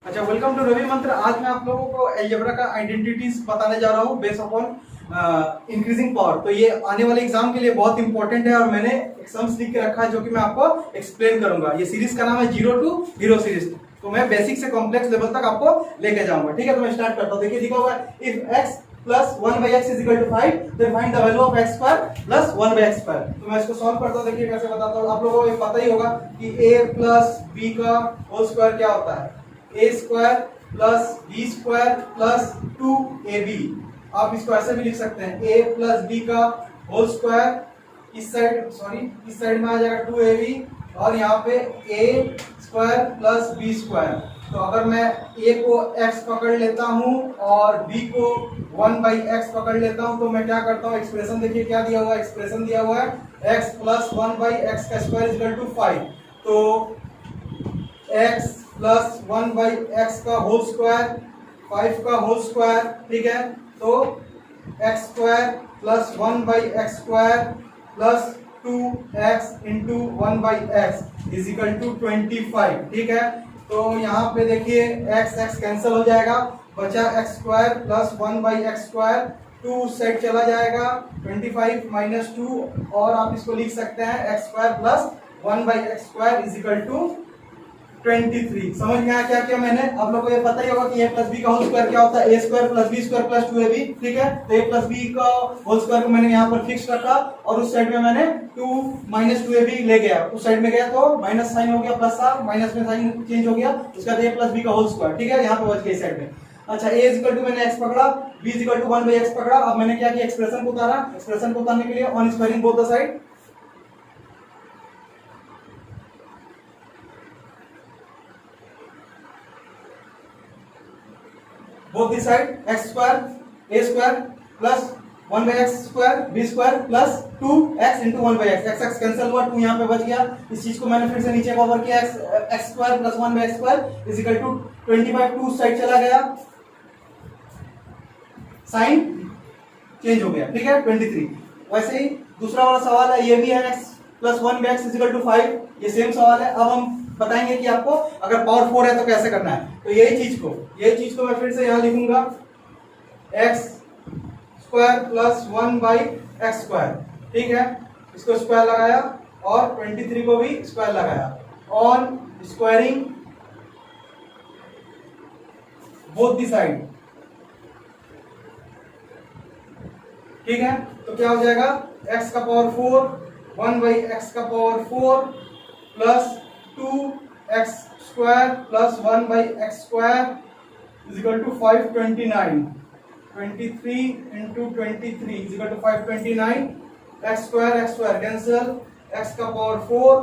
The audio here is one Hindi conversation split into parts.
अच्छा, वेलकम टू रवि मंत्र। आज मैं आप लोगों को अलजेब्रा का आइडेंटिटीज बताने जा रहा हूँ बेस्ड अपॉन इंक्रीजिंग पावर। तो ये आने वाले एग्जाम के लिए बहुत इंपॉर्टेंट है और मैंने एक सम्स लिख के रखा है जो कि मैं आपको एक्सप्लेन करूंगा। ये सीरीज का नाम है 0 to हीरो सीरीज। तो मैं बेसिक से कॉम्प्लेक्स लेवल तक आपको लेके जाऊंगा। ठीक है, तो मैं स्टार्ट करता हूँ। देखिए लिखा हुआ है if x plus 1/x is equal to 5 then find the value of x square plus 1/x square. तो मैं इसको सॉल्व करता हूँ। देखिए कैसे बताता हूँ। आप लोगों को ये पता ही होगा कि a प्लस b का होल स्क्वायर क्या होता है, a square plus b square plus 2ab। आप इसको ऐसे भी लिख सकते हैं a प्लस बी का होल स्क्वायर इस साइड में आ जाएगा 2ab और यहाँ पे a square plus b square. तो अगर मैं a को x पकड़ लेता हूँ और b को 1/x पकड़ लेता हूँ तो मैं क्या करता हूँ, एक्सप्रेशन देखिए क्या दिया हुआ है। एक्सप्रेशन दिया हुआ है x प्लस 1/x का स्क्वायर इज इक्वल टू 5। तो x प्लस 1/x का होल स्क्वायर 5 का होल स्क्वायर, ठीक है। तो x square plus 1/x square plus 2x into 1/x is equal to 25, ठीक है। तो यहाँ पे देखिए x कैंसिल हो जाएगा, बचा x square plus 1/x square, 2 set चला जाएगा 25 माइनस 2 और आप इसको लिख सकते हैं x square plus 1/x square is equal to 23। समझ में आया क्या किया मैंने। आप लोगों को ये पता ही होगा कि a प्लस बी का होल स्क्वायर क्या होता है, a square plus b square plus 2ab, ठीक है। तो a प्लस बी का होल स्क्वायर को मैंने यहाँ पर फिक्स रखा और उस साइड में मैंने 2 माइनस 2ab ले गया। उस साइड में गया तो माइनस साइन हो गया, प्लस था, माइनस में साइन चेंज हो गया, उसके बाद a प्लस बी का होल स्क्वायर, ठीक है। यहाँ पे बच गया इस साइड में। अच्छा, a इज इक्वल टू मैंने x पकड़ा, b is equal to 1/x पकड़ा। अब मैंने क्या किया, एक्सप्रेशन को उतारा। एक्सप्रेशन को उतारने के लिए on squaring both the side, both the side x square a square plus 1/x square b square plus 2x into 1/x। x cancel हुआ, 2 यहाँ पे बच गया। इस चीज को मैंने फिर से नीचे कवर किया, x square plus 1/x square is equal to 25, 2 side चला गया, साइन चेंज हो गया, ठीक है, 23। वैसे ही दूसरा वाला सवाल है, ये भी है x plus 1/x is equal to 5। ये सेम सवाल है। अब हम बताएंगे कि आपको अगर पावर 4 है तो कैसे करना है। तो यही चीज को मैं फिर से यहां लिखूंगा, x square plus 1/x square, ठीक है। इसको स्क्वायर लगाया और 23 को भी स्क्वायर लगाया on squaring both the side, ठीक है। तो क्या हो जाएगा, x का पावर 4 1/x का power 4 plus 2x square plus 1/x square is equal to 529। 23 into 23 is equal to 529। x square cancel, x का पावर 4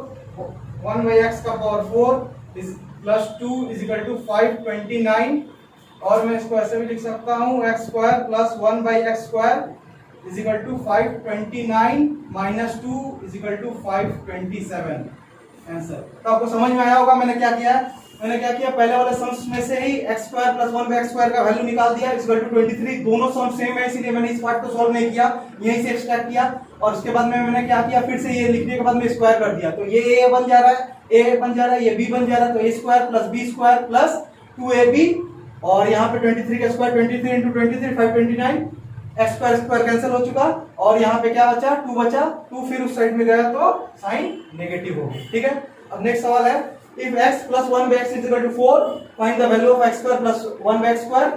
1/x का power 4 is plus 2 is equal to 529। और मैं इसको ऐसे भी लिख सकता हूँ, x square plus 1/x square is equal to 529 minus 2 is equal to 527 answer. तो आपको समझ में आया होगा मैंने क्या किया है। मैंने क्या किया, पहले वाले सम्स में से ही x square plus 1/x square का वैल्यू निकाल दिया इज इक्वल टू 23। दोनों सम्स सेम है इसीलिए मैंने इस पार्ट को सॉल्व नहीं किया, यहीं से एक्सट्रैक्ट किया। और उसके बाद में मैंने क्या किया, फिर से ये लिखने के बाद में स्क्वायर कर दिया। तो ये a बन जा रहा है, a बन जा रहा है, ये b बन जा रहा है। तो a square plus b square plus 2ab और यहाँ पे 23 का square 23 into 23 529। x square cancel हो चुका और यहाँ पे क्या बचा, 2 बचा। 2 फिर उस साइड में गया तो साइन नेगेटिव हो गई, ठीक है। अब नेक्स्ट सवाल है, if x plus 1/x is equal to 4 find the value of x square plus 1/x square,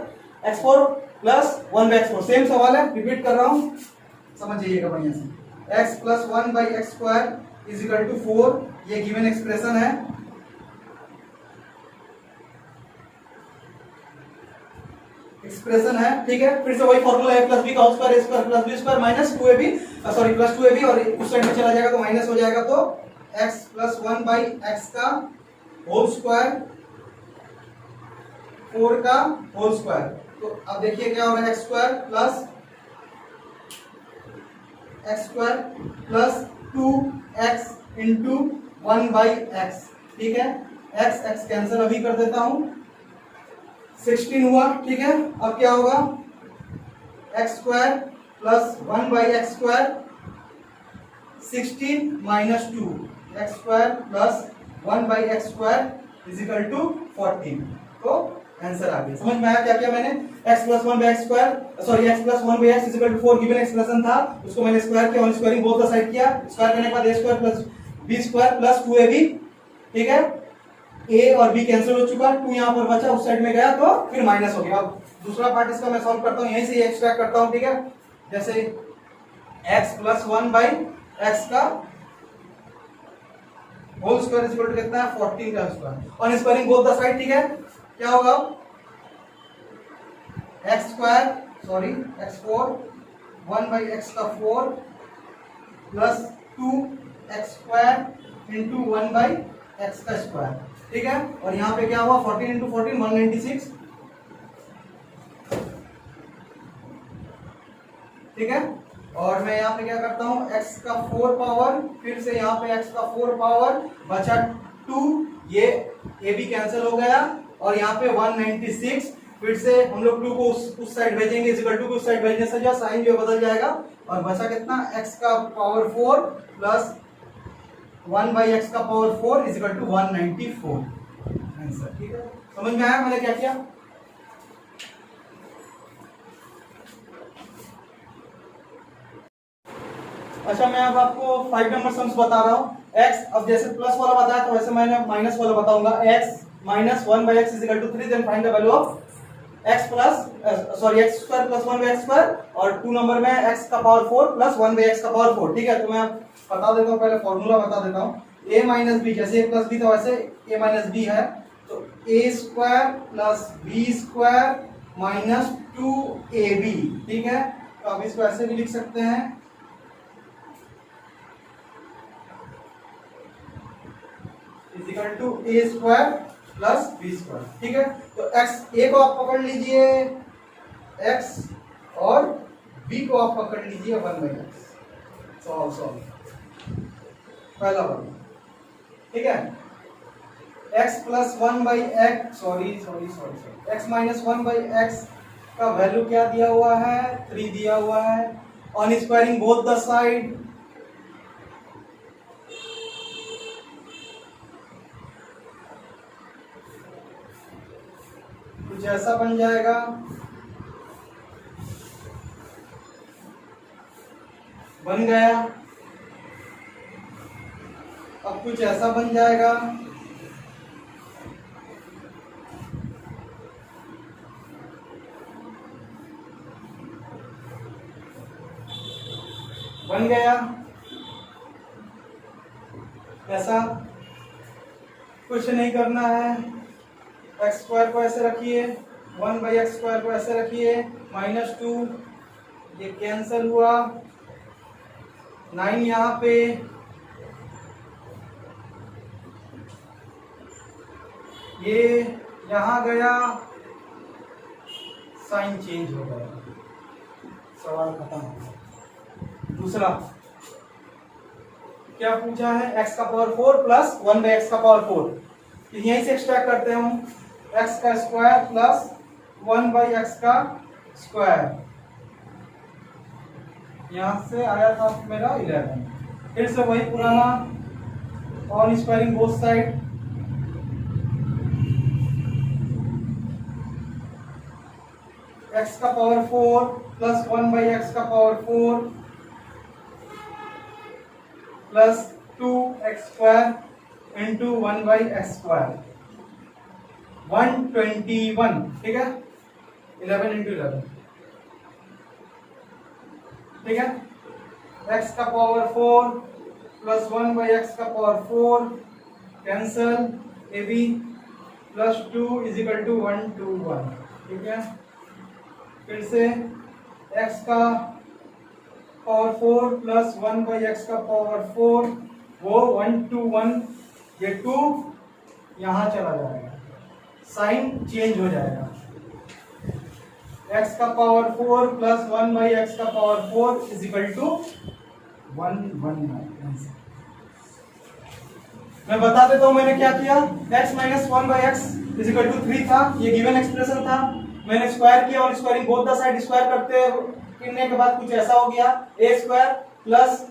x4 plus 1/x4। Same सवाल है, रिपीट कर रहा हूं, समझ जाइएगा बढ़िया से। x plus 1/x square is equal to 4, ये गिवन एक्सप्रेशन है। एक्सप्रेशन है, ठीक है। फिर से वही फॉर्मूला है, प्लस बी का whole square a square plus b square minus 2ab plus 2ab और उस साइड में चला जाएगा तो माइनस हो जाएगा। तो x प्लस 1/x का होल स्क्वायर 4 का होल स्क्वायर। तो अब देखिए क्या हो रहा है, x square plus 2x into 1/x, ठीक है। x कैंसिल अभी कर देता हूं, 16 हुआ, ठीक है। अब क्या होगा, x square plus 1/x square 16 minus 2 x square plus 1/x square is equal to 14। तो आंसर आ गया। समझ में आया क्या किया मैंने? x plus 1 by x square, sorry x plus 1 by x is equal to 4 given expression था, उसको मैंने स्क्वायर किया, on squaring both the side किया, स्क्वायर करने के बाद a square plus b square plus 2ab, ठीक है। a और b कैंसिल हो चुका, 2 यहां पर बचा, उस साइड में गया तो फिर माइनस हो गया। अब दूसरा पार्ट इसका मैं सॉल्व करता हूं, यहीं से एक्सट्रैक्ट करता हूं, ठीक है। जैसे x प्लस 1 बाई x का whole square is equal to कितना है? 14 का square, on squaring both the side, ठीक है। क्या होगा? x square, sorry x4 1 by x का 4 plus 2x square into 1 by x का स्क्वायर, ठीक है। और यहाँ पे क्या हुआ? 14 इंटू 14 196, ठीक है। और मैं यहाँ पे क्या करता हूँ? x का 4 पावर, फिर से यहाँ पे x का 4 पावर बचा 2, ये a भी कैंसिल हो गया, और यहाँ पे 196, फिर से हम लोग 2 को उस साइड भेजेंगे, इज इक्वल टू को उस साइड भेजने से जो साइन जो बदल जाएगा, और बचा कितना? x का पावर 4 प्लस 1 बाई x का power 4 is equal to 194 answer, ठीक है। समझ में आया मैंने क्या किया? अच्छा, मैं अब आपको 5 नंबर सम्स बता रहा हूँ। x, अब जैसे प्लस वाला बताया तो वैसे मैंने माइनस वाला बताऊंगा। x minus 1 by x is equal to 3, then find the value of x plus sorry x square plus 1 by x square, और 2 नंबर में x का पावर 4 प्लस 1 बाई x का पावर 4, ठीक है। तो मैं बता देता हूँ, पहले फॉर्मूला बता देता हूँ। a माइनस बी, जैसे a प्लस बी था वैसे a माइनस बी है, तो a square plus b square minus 2ab, ठीक है। तो आप इसको ऐसे भी लिख सकते हैं, is equal to a square plus b square, ठीक है। तो x, a को आप पकड़ लीजिए x, और b को आप पकड़ लीजिए 1 बाई x। सॉल्व पहला वाला, ठीक है। x plus 1 by x, sorry x minus 1 by x का वैल्यू क्या दिया हुआ है? 3 दिया हुआ है। On squaring both the side, कुछ ऐसा बन जाएगा, बन गया। अब कुछ ऐसा बन जाएगा, बन गया ऐसा। कुछ नहीं करना है, एक्स स्क्वायर को ऐसे रखिए, 1 बाई एक्स स्क्वायर को ऐसे रखिए, माइनस 2, ये कैंसिल हुआ, 9 यहाँ पे, ये यहाँ गया, साइन चेंज हो गया, सवाल खत्म हो गया। दूसरा क्या पूछा है? x का पावर 4 प्लस 1 बाई एक्स का पावर 4, यहीं से एक्सट्रैक्ट करते हैं हम, x का स्क्वायर प्लस 1 बाई एक्स का स्क्वायर, यहां से आया था मेरा 11। फिर से वही पुराना, on squaring both side, x का पावर 4 प्लस 1 बाई एक्स का power 4 plus 2x square into 1 by x square, 121, ठीक है। 11 इंटू 11, ठीक है। x का पावर 4 प्लस 1 बाई एक्स का power 4 cancel, a b plus 2 is equal to 121, ठीक है। फिर से x का पावर 4 प्लस 1 बाई एक्स का पावर 4, वो 121, ये 2 यहाँ चला जाएगा, साइन चेंज हो जाएगा। x का पावर 4 प्लस 1 बाई एक्स का पावर 4 इज इक्वल टू 119। मैं बता देता हूँ मैंने क्या किया। x minus 1 by x is equal to 3 था, ये गिवन एक्सप्रेशन था, मैंने स्क्वायर किया और squaring both the side square करने के बाद कुछ ऐसा हो गया, a square plus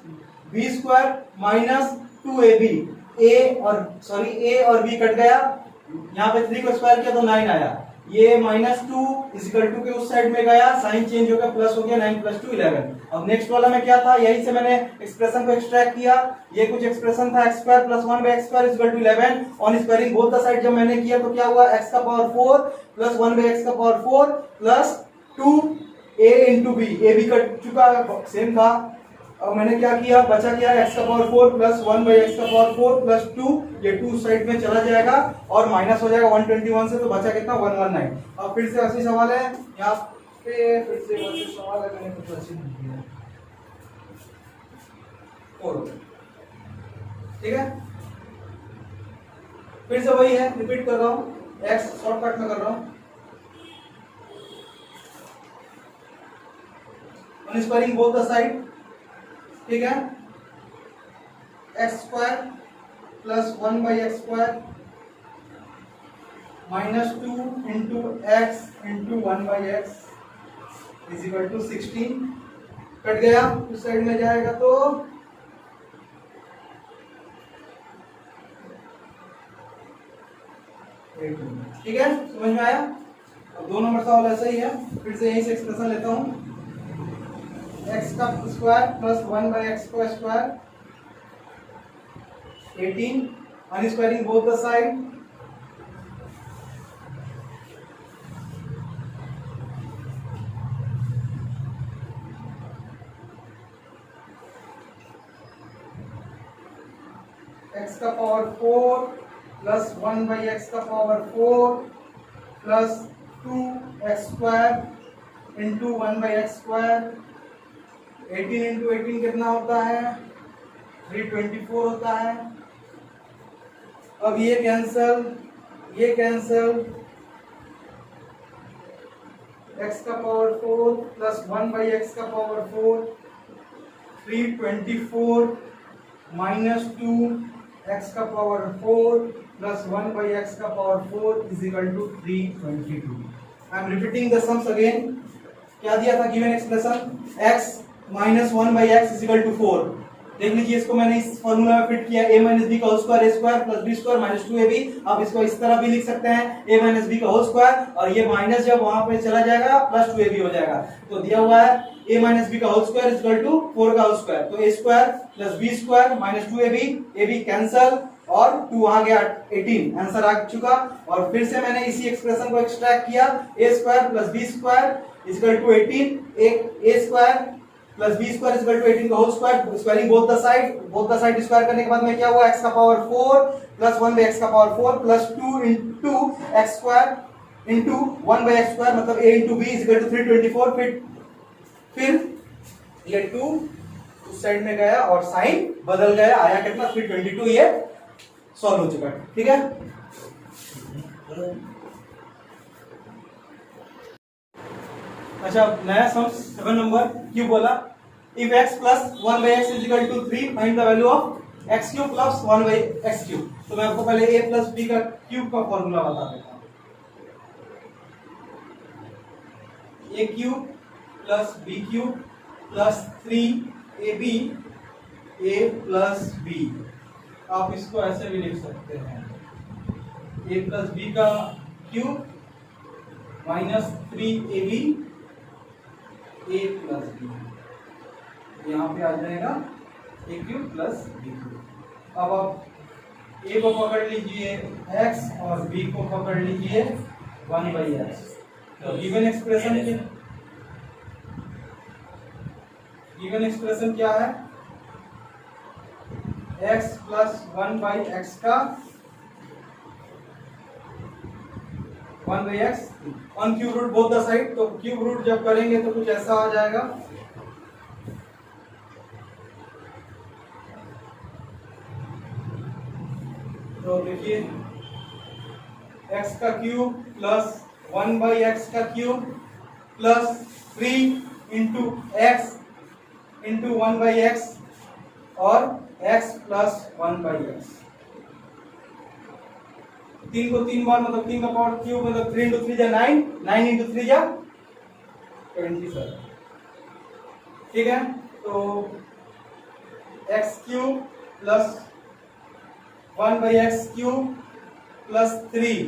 b square minus 2ab, a और b कट गया, यहाँ पे 3 को स्क्वायर किया तो 9 आया, ये -2 इजिकल टू के उस साइड में गया, साइन चेंज हो गया, प्लस हो गया, 9 + 2 11। अब नेक्स्ट वाला में क्या था, यही से मैंने एक्सप्रेशन को एक्सट्रैक्ट किया, ये कुछ एक्सप्रेशन था x² + 1/x² is equal to 11। On squaring both the side जब मैंने किया तो क्या हुआ, x का पावर 4 प्लस 1/x का power 4 plus 2a × b, a भी कट चुका सेम था। अब मैंने क्या किया, बचा क्या, x का पावर 4 प्लस 1/x का पावर 4 प्लस 2, ये 2 साइड में चला जाएगा और माइनस हो जाएगा 121 से, तो बचा कितना 119। अब फिर से ऐसी सवाल है यहाँ पे, फिर से वैसे सवाल है, मैंने कुछ अच्छी नहीं किया, 4, ठीक है। फिर से वही है, रिपीट कर रहा हूँ, x शॉर्टकट में कर रहा हूँ, on squaring both the side, ठीक है, x² plus 1/x² minus 2 × x × 1/x is equal to 16, cut गया, उस साइड में जाएगा तो ठीक है, समझ में आया। अब 2 नंबर सवाल ऐसा ही है, फिर से यहीं से एक्सप्रेशन लेता हूँ, x का स्क्वायर प्लस 1/x का square 18, on squaring both the side, x का पावर 4 प्लस 1/x का power 4 plus 2x² into 1/x², 18 into 18 कितना होता है, 324 होता है। अब ये कैंसल, ये कैंसल, x का पावर 4 प्लस 1/x का पावर 4, 324 माइनस 2 x का पावर 4 प्लस 1/x का power 4 is equal to 322। I am repeating the sums again. क्या दिया था given expression, x minus 1/x is equal to 4। देख लीजिए, इसको मैंने इस फॉर्मूला में फिट किया, a माइनस बी का whole square a square plus b square minus 2ab। आप इसको इस तरह भी लिख सकते हैं, a माइनस बी का होल स्क्वायर, और ये माइनस जब वहां पे चला जाएगा प्लस 2ab हो जाएगा। तो दिया हुआ है a माइनस बी का whole square is equal to 4 का होल स्क्वायर, तो a square plus b square minus 2ab, ab cancel और 2 आ गया 18, आंसर आ चुका। और फिर से मैंने इसी एक्सप्रेशन को एक्सट्रैक्ट किया, a square plus b square is equal to 18, a square plus b square is equal to 18 का whole square, squaring both the side square करने के बाद में क्या हुआ, x का पावर 4 प्लस 1/x का power 4 plus 2 into x square into 1/x square, मतलब a into b is equal to 324। फिर ये 2 उस साइड में गया और साइन बदल गया, आया कितना 322, ये सॉल्व हो चुका है, ठीक है। अच्छा, नया सम 7 नंबर क्यों बोला, if x plus 1/x is equal to 3, find the value of x cube plus 1/x cube. तो मैं आपको पहले a प्लस b का क्यूब का फॉर्मूला बता देता हूं, a cube plus b cube plus 3ab a plus b। आप इसको ऐसे भी लिख सकते हैं, a प्लस b का cube minus 3ab a plus b, यहाँ पे आ जाएगा a cube plus b cube. अब आप a को पकड़ लीजिए x और b को पकड़ लीजिए 1/x। तो गिवन एक्सप्रेशन क्या है, x प्लस 1/x का 1/x on cube root both the side. तो क्यूब रूट जब करेंगे तो कुछ ऐसा आ जाएगा, तो देखिए x का क्यूब प्लस 1/x का cube plus 3 into x into 1/x और x प्लस 1/x। 3 को 3 बार, मतलब 3 का पावर क्यूब, मतलब 3 इंटू 3 जा 9, 9 इंटू 3 जा 27, ठीक है। तो x cube plus 1/x cube plus 3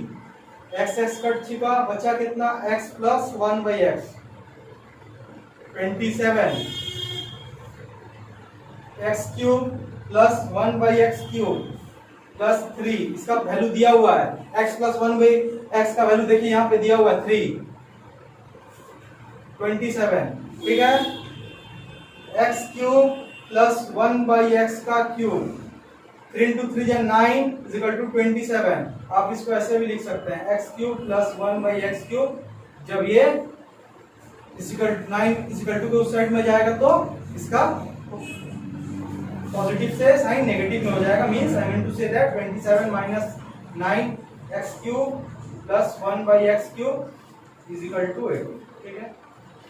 x cut चुका, बचा कितना x plus 1/x 27 x cube plus 1/x cube plus 3, इसका वैल्यू दिया हुआ है x प्लस 1/x का वैल्यू देखिए यहाँ पे दिया हुआ है 3 27, ठीक है। x क्यूब प्लस 1/x का cube 3 into 3 is 9 is equal to 27। आप इसको ऐसे भी लिख सकते हैं x cube plus 1/x cube, जब ये is equal to 9 is equal to उस साइड में जाएगा तो इसका पॉजिटिव से साइन नेगेटिव में हो जाएगा, means I mean to say that 27 minus 9 x cube plus 1/x cube is equal to 8, ठीक है।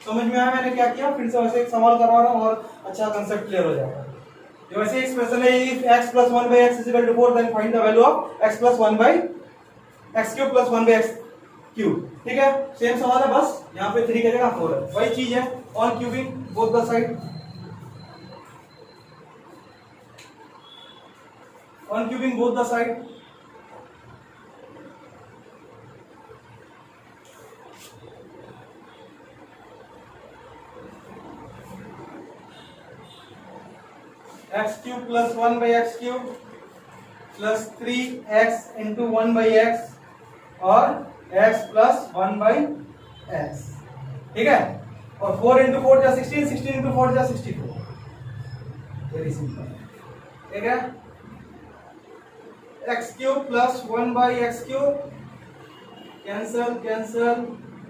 समझ में आया मैंने क्या किया? फिर से वैसे एक सवाल करवा रहा हूँ और अच्छा कंसेप्ट क्लियर हो जाएगा। जो वैसे एक्सप्रेशन है if x plus 1/x is equal to 4 then find the value of x plus 1/x cube plus 1/x cube, ठीक है। सेम सवाल है, बस यहाँ पे 3 की जगह 4 है, वही चीज है। On cubing both the side, on cubing both the side, x cube plus 1/x cube plus 3x into 1/x और x प्लस 1/x, ठीक है। और 4 इंटू 4 जा 16, 16 इंटू 4 जा 64, वेरी सिंपल, ठीक है। x cube plus 1/x cube cancel cancel,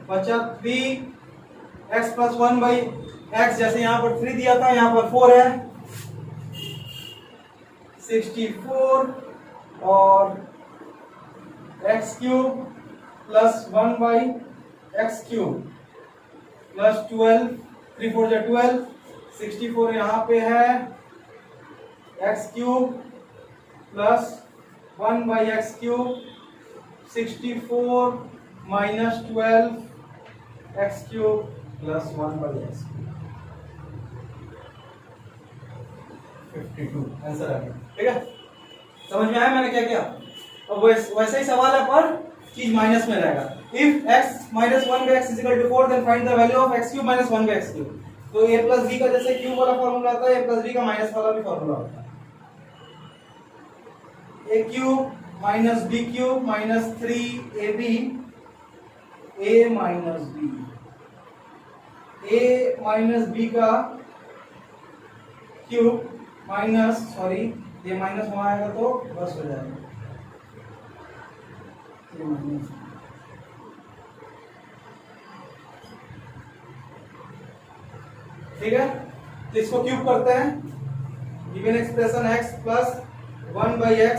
बचा 3x प्लस 1/x, जैसे यहाँ पर 3 दिया था यहाँ पर 4 है 64, और x cube plus 1/x cube plus 12, 3 4 जा 12, 64 यहाँ पे है x cube plus 1/x cube 64 minus 12 x cube plus 1/x 52, answer आ गया, ठीक है। समझ में आया मैंने क्या किया? अब वैसे ही सवाल है पर चीज माइनस में रहेगा। If x minus 1/x is equal to 4 then find the value of x cube minus 1/x cube. तो a प्लस b का जैसे क्यूब वाला फॉर्मूला होता है, a प्लस b का माइनस वाला भी फॉर्मूला होता है। a cube minus b cube minus 3ab a minus b, a minus b का क्यूब माइनस, सॉरी ये माइनस वहां आएगा तो बस हो जाएगा, ये माइनस, ठीक है। तो इसको क्यूब करते हैं, given expression x plus 1/x,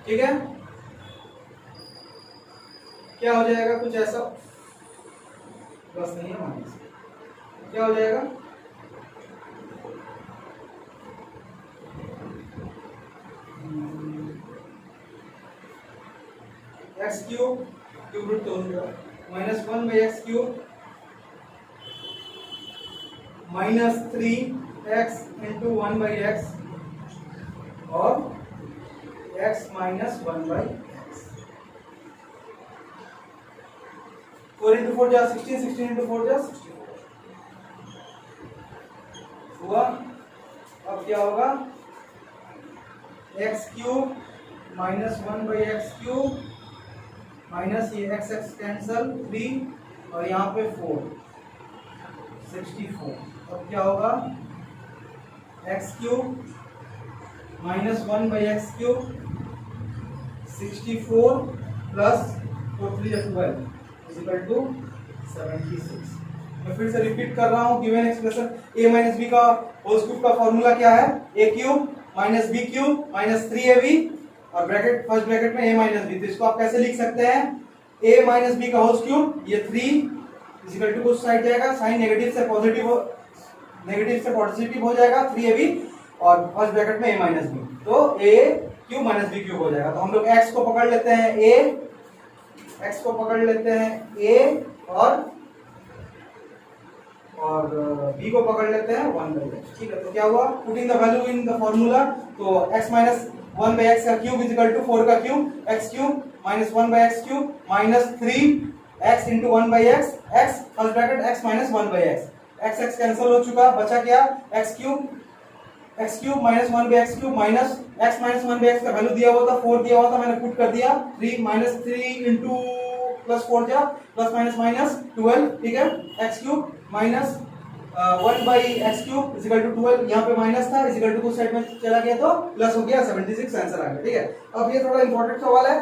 ठीक है। क्या हो जाएगा? कुछ ऐसा, प्लस नहीं है माइनस, क्या हो जाएगा? x क्यूब क्यूब रूट तो हो जाएगा minus 1/x cube minus 3x into 1/x और x माइनस 1/x, 4 इंटू 4 जा 16, 16 इंटू 4 जा 64 हुआ। अब क्या होगा? x cube minus 1/x cube minus ये x कैंसल 3 और यहाँ पे 4 64। अब क्या होगा? x cube minus 1/x cube 64 plus 4 3 12 is equal to 76। मैं फिर से रिपीट कर रहा हूँ, given expression a minus b का होल क्यूब का फॉर्मूला क्या है? a cube minus b cube minus 3ab और ब्रैकेट फर्स्ट ब्रैकेट में a माइनस b। तो इसको आप कैसे लिख सकते हैं? a माइनस b का होल क्यूब, ये 3 इज इक्वल टू उस साइड जाएगा, साइन नेगेटिव से पॉजिटिव हो जाएगा 3ab और फर्स्ट ब्रैकेट में a माइनस b, तो a cube minus b cube हो जाएगा। तो हम लोग x को पकड़ लेते हैं a, x को पकड़ लेते हैं a और और b को पकड़ लेते हैं 1/x। ठीक है, तो क्या हुआ, putting the value in the formula, तो x माइनस 1/x का क्यूब इज इक्वल टू 4 का cube x cube minus 1/x cube minus 3x into 1/x, x first bracket x minus 1/x, x cancel हो चुका, बचा क्या x cube minus 1/x cube minus x minus 1/x का वैल्यू दिया हुआ था 4 दिया हुआ था, मैंने पुट कर दिया 3 माइनस 3 इंटू प्लस 4 क्या प्लस माइनस माइनस 12। ठीक है, x cube minus 1/x cube is equal to 12, यहाँ पे माइनस था इज इक्वल टू साइड में चला गया तो प्लस हो गया 76 आंसर आ गया। ठीक है, अब ये थोड़ा इंपॉर्टेंट सवाल है।